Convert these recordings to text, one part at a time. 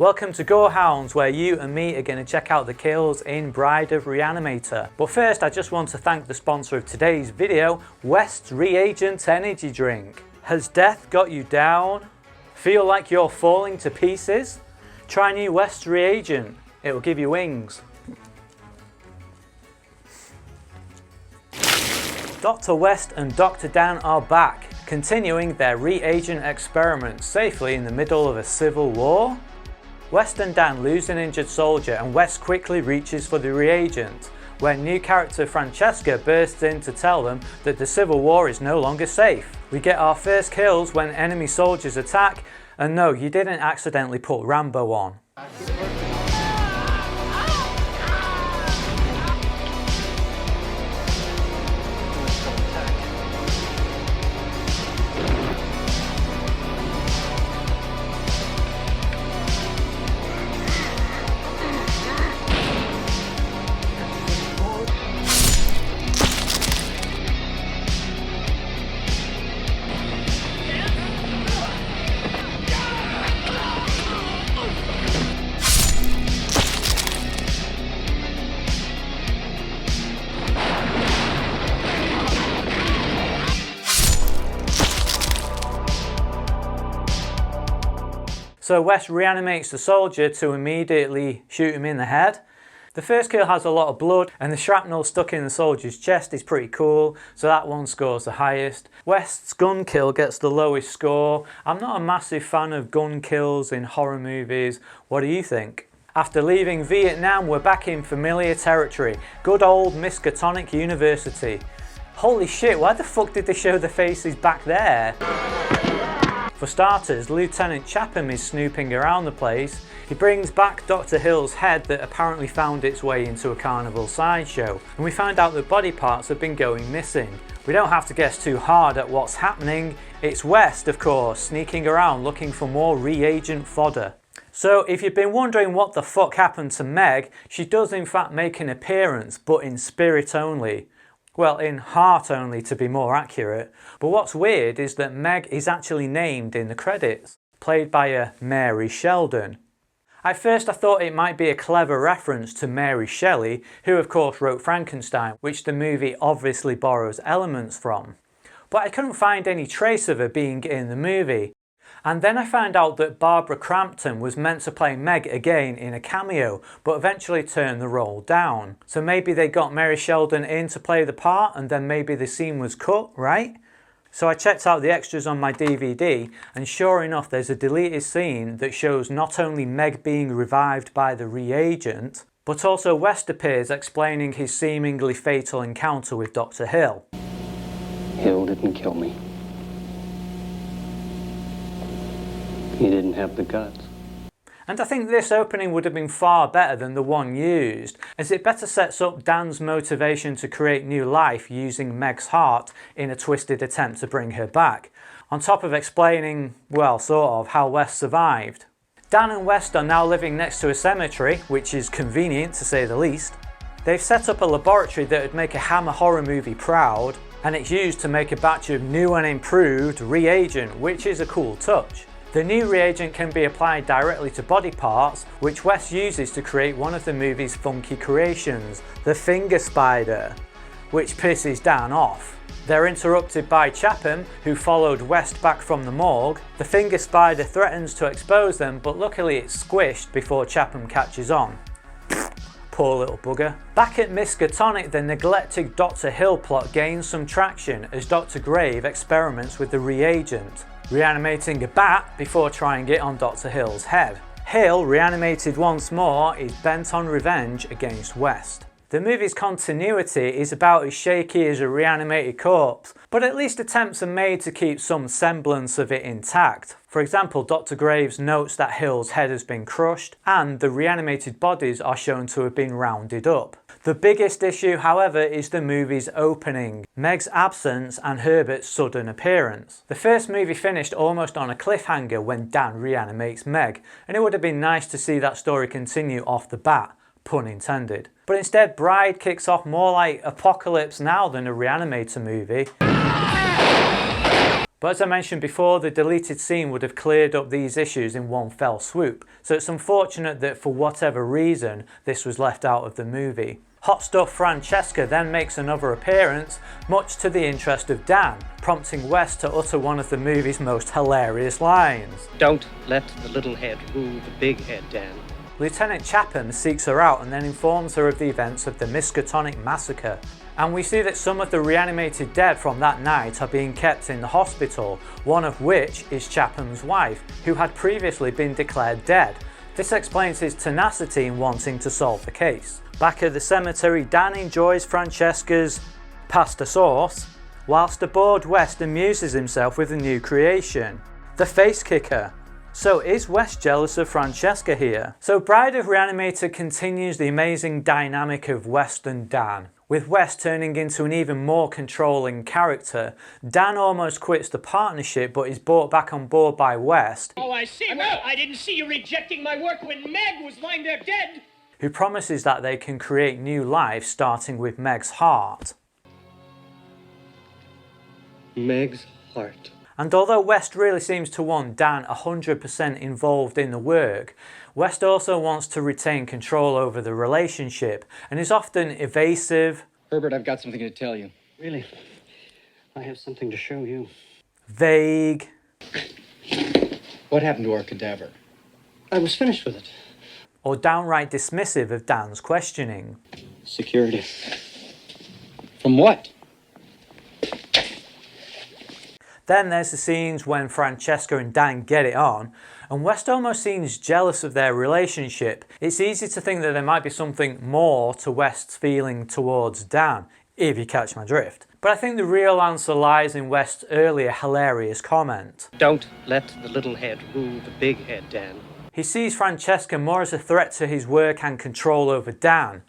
Welcome to Gore Hounds, where you and me are going to check out the kills in Bride of Re-animator. But first, I just want to thank the sponsor of today's video, West's Reagent Energy Drink. Has death got you down? Feel like you're falling to pieces? Try new West's Reagent. It will give you wings. Dr. West and Dr. Dan are back, continuing their reagent experiments safely in the middle of a civil war. West and Dan lose an injured soldier and West quickly reaches for the reagent, when new character Francesca bursts in to tell them that the civil war is no longer safe. We get our first kills when enemy soldiers attack, and no, you didn't accidentally put Rambo on. So West reanimates the soldier to immediately shoot him in the head. The first kill has a lot of blood and the shrapnel stuck in the soldier's chest is pretty cool, so that one scores the highest. West's gun kill gets the lowest score. I'm not a massive fan of gun kills in horror movies. What do you think? After leaving Vietnam, we're back in familiar territory. Good old Miskatonic University. Holy shit, why the fuck did they show the faces back there? For starters, Lieutenant Chapham is snooping around the place. He brings back Dr. Hill's head that apparently found its way into a carnival sideshow, and we find out that body parts have been going missing. We don't have to guess too hard at what's happening. It's West, of course, sneaking around looking for more reagent fodder. So if you've been wondering what the fuck happened to Meg, she does in fact make an appearance, but in spirit only. Well, in heart only to be more accurate. But what's weird is that Meg is actually named in the credits, played by a Mary Sheldon. At first I thought it might be a clever reference to Mary Shelley, who of course wrote Frankenstein, which the movie obviously borrows elements from. But I couldn't find any trace of her being in the movie. And then I found out that Barbara Crampton was meant to play Meg again in a cameo, but eventually turned the role down. So maybe they got Mary Sheldon in to play the part and then maybe the scene was cut, right? So I checked out the extras on my DVD and sure enough there's a deleted scene that shows not only Meg being revived by the reagent, but also West appears explaining his seemingly fatal encounter with Dr. Hill. Hill didn't kill me. He didn't have the guts. And I think this opening would have been far better than the one used, as it better sets up Dan's motivation to create new life using Meg's heart in a twisted attempt to bring her back, on top of explaining, well, sort of, how West survived. Dan and West are now living next to a cemetery, which is convenient to say the least. They've set up a laboratory that would make a Hammer horror movie proud, and it's used to make a batch of new and improved reagent, which is a cool touch. The new reagent can be applied directly to body parts, which West uses to create one of the movie's funky creations, the finger spider, which pisses Dan off. They're interrupted by Chapham, who followed West back from the morgue. The finger spider threatens to expose them, but luckily it's squished before Chapham catches on. Poor little bugger. Back at Miskatonic, the neglected Dr. Hill plot gains some traction as Dr. Grave experiments with the reagent, reanimating a bat before trying it on Dr. Hill's head. Hill, reanimated once more, is bent on revenge against West. The movie's continuity is about as shaky as a reanimated corpse, but at least attempts are made to keep some semblance of it intact. For example, Dr. Graves notes that Hill's head has been crushed, and the reanimated bodies are shown to have been rounded up. The biggest issue, however, is the movie's opening, Meg's absence and Herbert's sudden appearance. The first movie finished almost on a cliffhanger when Dan reanimates Meg, and it would have been nice to see that story continue off the bat, pun intended. But instead, Bride kicks off more like Apocalypse Now than a Re-animator movie. But as I mentioned before, the deleted scene would have cleared up these issues in one fell swoop, so it's unfortunate that for whatever reason this was left out of the movie. Hot Stuff Francesca then makes another appearance, much to the interest of Dan, prompting Wes to utter one of the movie's most hilarious lines. Don't let the little head rule the big head, Dan. Lieutenant Chapham seeks her out and then informs her of the events of the Miskatonic massacre. And we see that some of the reanimated dead from that night are being kept in the hospital, one of which is Chapham's wife, who had previously been declared dead. This explains his tenacity in wanting to solve the case. Back at the cemetery, Dan enjoys Francesca's pasta sauce, whilst aboard West amuses himself with a new creation, the face kicker. So is Wes jealous of Francesca here? So Bride of Re-animator continues the amazing dynamic of West and Dan, with West turning into an even more controlling character. Dan almost quits the partnership but is brought back on board by West. Oh, I see. Well, I didn't see you rejecting my work when Meg was lying there dead. Who promises that they can create new life starting with Meg's heart. Meg's heart. And although West really seems to want Dan 100% involved in the work, West also wants to retain control over the relationship and is often evasive. Herbert, I've got something to tell you. Really? I have something to show you. Vague. What happened to our cadaver? I was finished with it. Or downright dismissive of Dan's questioning. Security. From what? Then there's the scenes when Francesca and Dan get it on, and West almost seems jealous of their relationship. It's easy to think that there might be something more to West's feeling towards Dan, if you catch my drift. But I think the real answer lies in West's earlier hilarious comment. Don't let the little head rule the big head, Dan. He sees Francesca more as a threat to his work and control over Dan.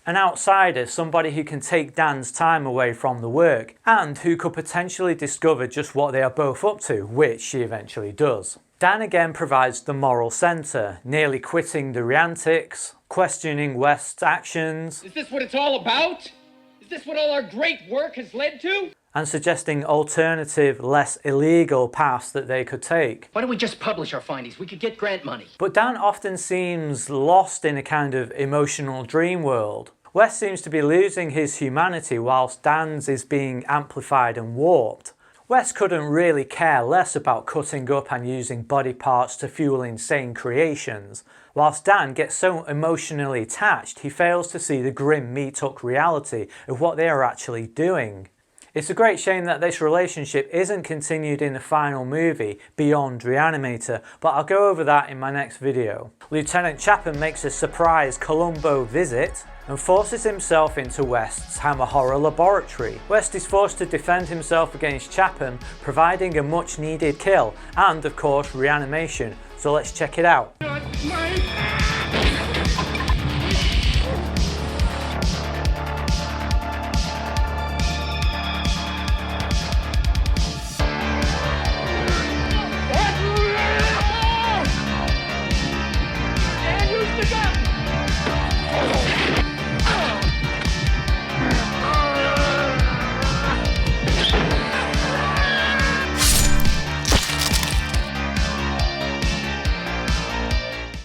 An outsider, somebody who can take Dan's time away from the work, and who could potentially discover just what they are both up to, which she eventually does. Dan again provides the moral centre, nearly quitting the Re-antics, questioning West's actions. Is this what it's all about? Is this what all our great work has led to? And suggesting alternative, less illegal paths that they could take. Why don't we just publish our findings? We could get grant money. But Dan often seems lost in a kind of emotional dream world. Wes seems to be losing his humanity whilst Dan's is being amplified and warped. Wes couldn't really care less about cutting up and using body parts to fuel insane creations, whilst Dan gets so emotionally attached he fails to see the grim meat-hook reality of what they are actually doing. It's a great shame that this relationship isn't continued in the final movie, Beyond Re-animator, but I'll go over that in my next video. Lieutenant Chapham makes a surprise Columbo visit and forces himself into West's Hammer Horror laboratory. West is forced to defend himself against Chapham, providing a much needed kill and of course reanimation, so let's check it out.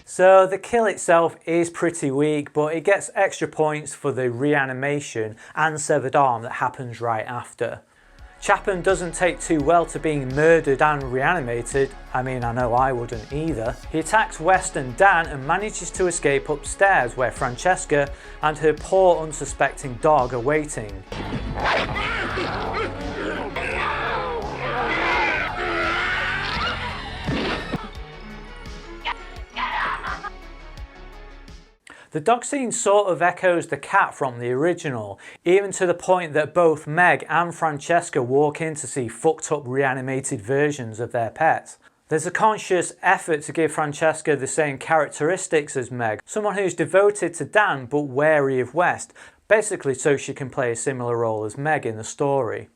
So the kill itself is pretty weak, but it gets extra points for the reanimation and severed arm that happens right after. Chapham doesn't take too well to being murdered and reanimated. I mean, I know I wouldn't either. He attacks West and Dan and manages to escape upstairs where Francesca and her poor unsuspecting dog are waiting. The dog scene sort of echoes the cat from the original, even to the point that both Meg and Francesca walk in to see fucked up reanimated versions of their pets. There's a conscious effort to give Francesca the same characteristics as Meg, someone who's devoted to Dan but wary of West, basically so she can play a similar role as Meg in the story.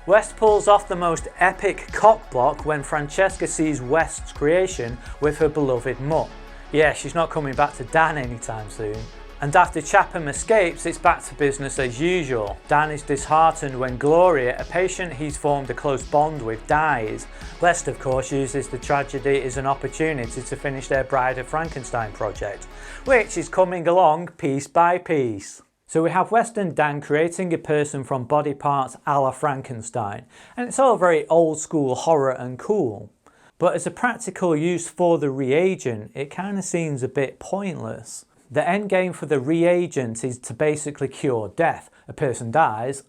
West pulls off the most epic cock block when Francesca sees West's creation with her beloved mutt. Yeah, she's not coming back to Dan anytime soon. And after Chapham escapes, it's back to business as usual. Dan is disheartened when Gloria, a patient he's formed a close bond with, dies. West, of course, uses the tragedy as an opportunity to finish their Bride of Frankenstein project, which is coming along piece by piece. So we have West and Dan creating a person from body parts a la Frankenstein, and it's all very old school horror and cool. But as a practical use for the reagent, it kind of seems a bit pointless. The end game for the reagent is to basically cure death. A person dies,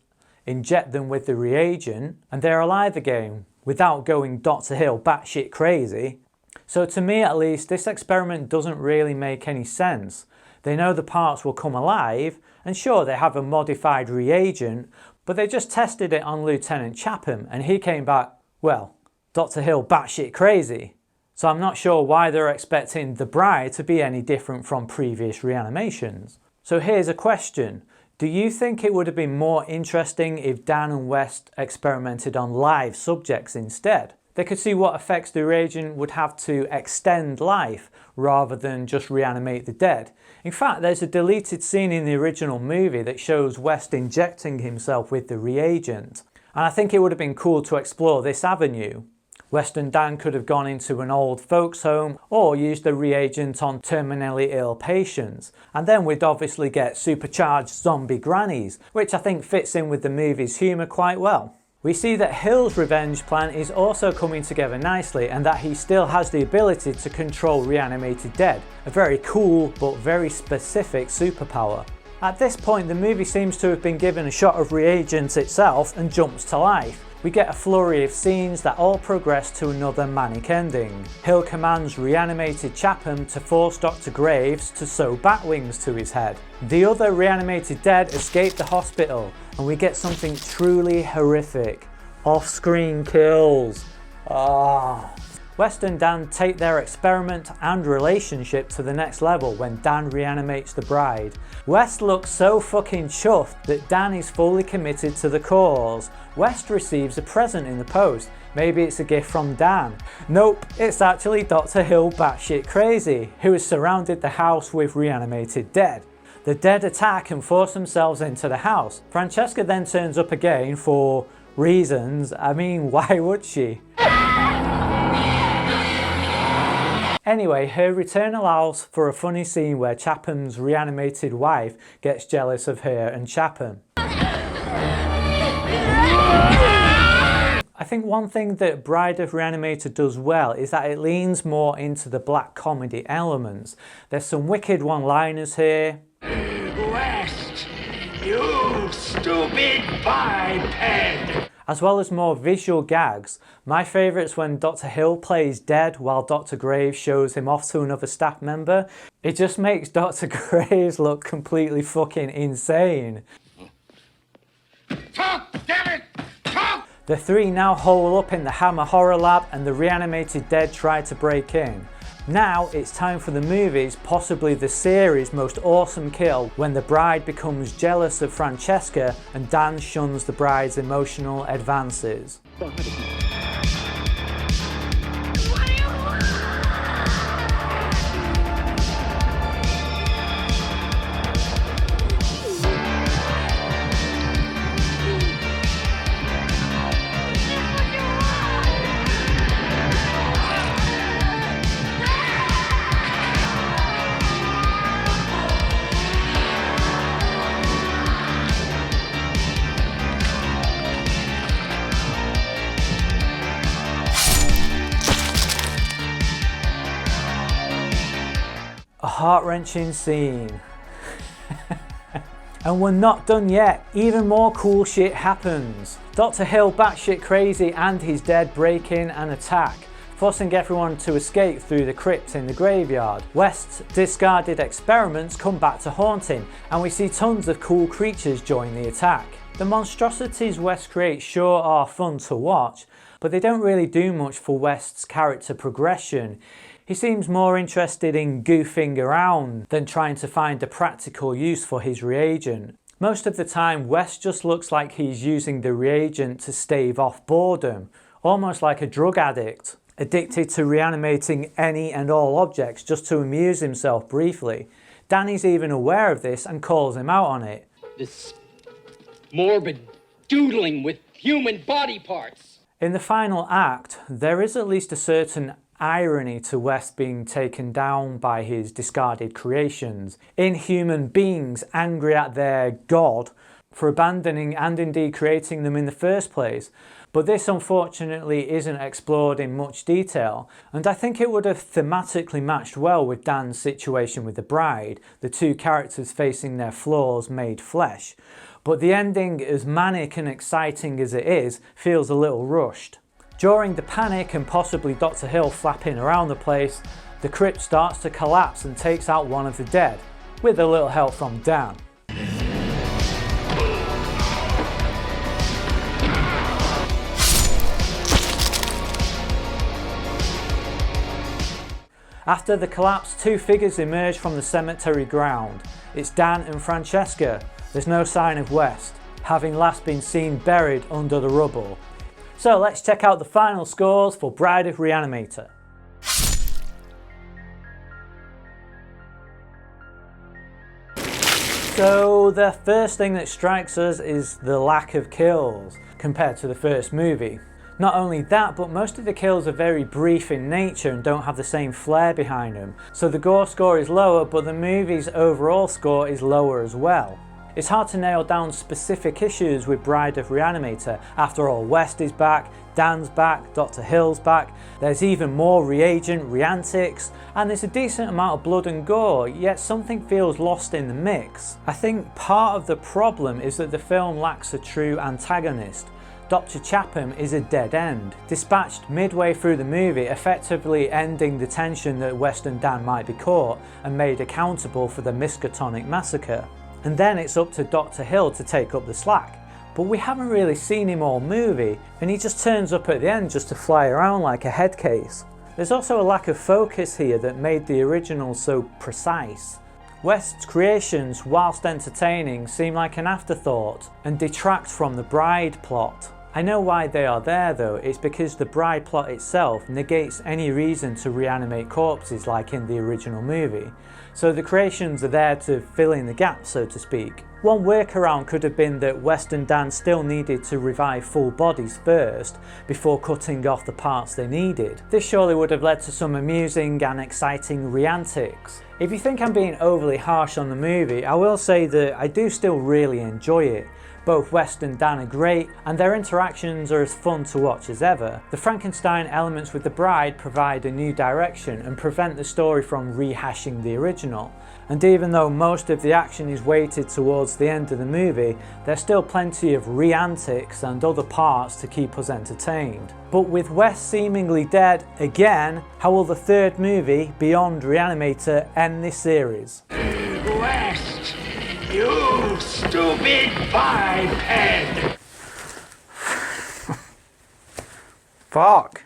inject them with the reagent, and they're alive again without going Dr. Hill batshit crazy. So to me at least, this experiment doesn't really make any sense. They know the parts will come alive, and sure, they have a modified reagent, but they just tested it on Lieutenant Chapham, and he came back, well, Dr. Hill batshit crazy. So I'm not sure why they're expecting the bride to be any different from previous reanimations. So here's a question. Do you think it would have been more interesting if Dan and West experimented on live subjects instead? They could see what effects the reagent would have to extend life rather than just reanimate the dead. In fact, there's a deleted scene in the original movie that shows West injecting himself with the reagent. And I think it would have been cool to explore this avenue. West and Dan could have gone into an old folks home or used the reagent on terminally ill patients. And then we'd obviously get supercharged zombie grannies, which I think fits in with the movie's humour quite well. We see that Hill's revenge plan is also coming together nicely, and that he still has the ability to control reanimated dead, a very cool but very specific superpower. At this point, the movie seems to have been given a shot of reagent itself and jumps to life. We get a flurry of scenes that all progress to another manic ending. Hill commands reanimated Chapham to force Dr. Graves to sew bat wings to his head. The other reanimated dead escape the hospital, and we get something truly horrific. Off-screen kills. West and Dan take their experiment and relationship to the next level when Dan reanimates the bride. West looks so fucking chuffed that Dan is fully committed to the cause. West receives a present in the post. Maybe it's a gift from Dan. Nope, it's actually Dr. Hill batshit crazy, who has surrounded the house with reanimated dead. The dead attack and force themselves into the house. Francesca then turns up again for reasons. I mean, why would she? Anyway, her return allows for a funny scene where Chapham's reanimated wife gets jealous of her and Chapham. I think one thing that Bride of Re-animator does well is that it leans more into the black comedy elements. There's some wicked one-liners here. West, you stupid biped! As well as more visual gags. My favourite's when Dr. Hill plays dead while Dr. Graves shows him off to another staff member. It just makes Dr. Graves look completely fucking insane. Talk, damn it! Talk! The three now hole up in the Hammer Horror Lab and the reanimated dead try to break in. Now it's time for the movie's, possibly the series' most awesome kill when the bride becomes jealous of Francesca and Dan shuns the bride's emotional advances. A heart-wrenching scene. And we're not done yet, even more cool shit happens. Dr. Hill batshit crazy and his dead break in and attack, forcing everyone to escape through the crypt in the graveyard. West's discarded experiments come back to haunt him, and we see tons of cool creatures join the attack. The monstrosities West creates sure are fun to watch, but they don't really do much for West's character progression. He seems more interested in goofing around than trying to find a practical use for his reagent. Most of the time, West just looks like he's using the reagent to stave off boredom, almost like a drug addict, addicted to reanimating any and all objects just to amuse himself briefly. Danny's even aware of this and calls him out on it. This morbid doodling with human body parts. In the final act, there is at least a certain irony to West being taken down by his discarded creations. Inhuman beings angry at their god for abandoning and indeed creating them in the first place. But this unfortunately isn't explored in much detail, and I think it would have thematically matched well with Dan's situation with the bride, the two characters facing their flaws made flesh. But the ending, as manic and exciting as it is, feels a little rushed. During the panic and possibly Dr. Hill flapping around the place, the crypt starts to collapse and takes out one of the dead, with a little help from Dan. After the collapse, two figures emerge from the cemetery ground. It's Dan and Francesca. There's no sign of West, having last been seen buried under the rubble. So let's check out the final scores for Bride of Re-animator. So the first thing that strikes us is the lack of kills compared to the first movie. Not only that, but most of the kills are very brief in nature and don't have the same flair behind them. So the gore score is lower, but the movie's overall score is lower as well. It's hard to nail down specific issues with Bride of Re-animator. After all, West is back, Dan's back, Dr. Hill's back, there's even more reagent, re-antics, and there's a decent amount of blood and gore, yet something feels lost in the mix. I think part of the problem is that the film lacks a true antagonist. Dr. Chapham is a dead end, dispatched midway through the movie, effectively ending the tension that West and Dan might be caught and made accountable for the Miskatonic massacre. And then it's up to Dr. Hill to take up the slack. But we haven't really seen him all movie, and he just turns up at the end just to fly around like a head case. There's also a lack of focus here that made the original so precise. West's creations, whilst entertaining, seem like an afterthought and detract from the bride plot. I know why they are there though, it's because the bride plot itself negates any reason to reanimate corpses like in the original movie. So the creations are there to fill in the gaps, so to speak. One workaround could have been that West and Dan still needed to revive full bodies first before cutting off the parts they needed. This surely would have led to some amusing and exciting re-antics. If you think I'm being overly harsh on the movie, I will say that I do still really enjoy it. Both West and Dan are great, and their interactions are as fun to watch as ever. The Frankenstein elements with the bride provide a new direction and prevent the story from rehashing the original. And even though most of the action is weighted towards the end of the movie, there's still plenty of re-antics and other parts to keep us entertained. But with West seemingly dead again, how will the third movie, Beyond Re-animator, end this series? West, you stupid biped! Fuck.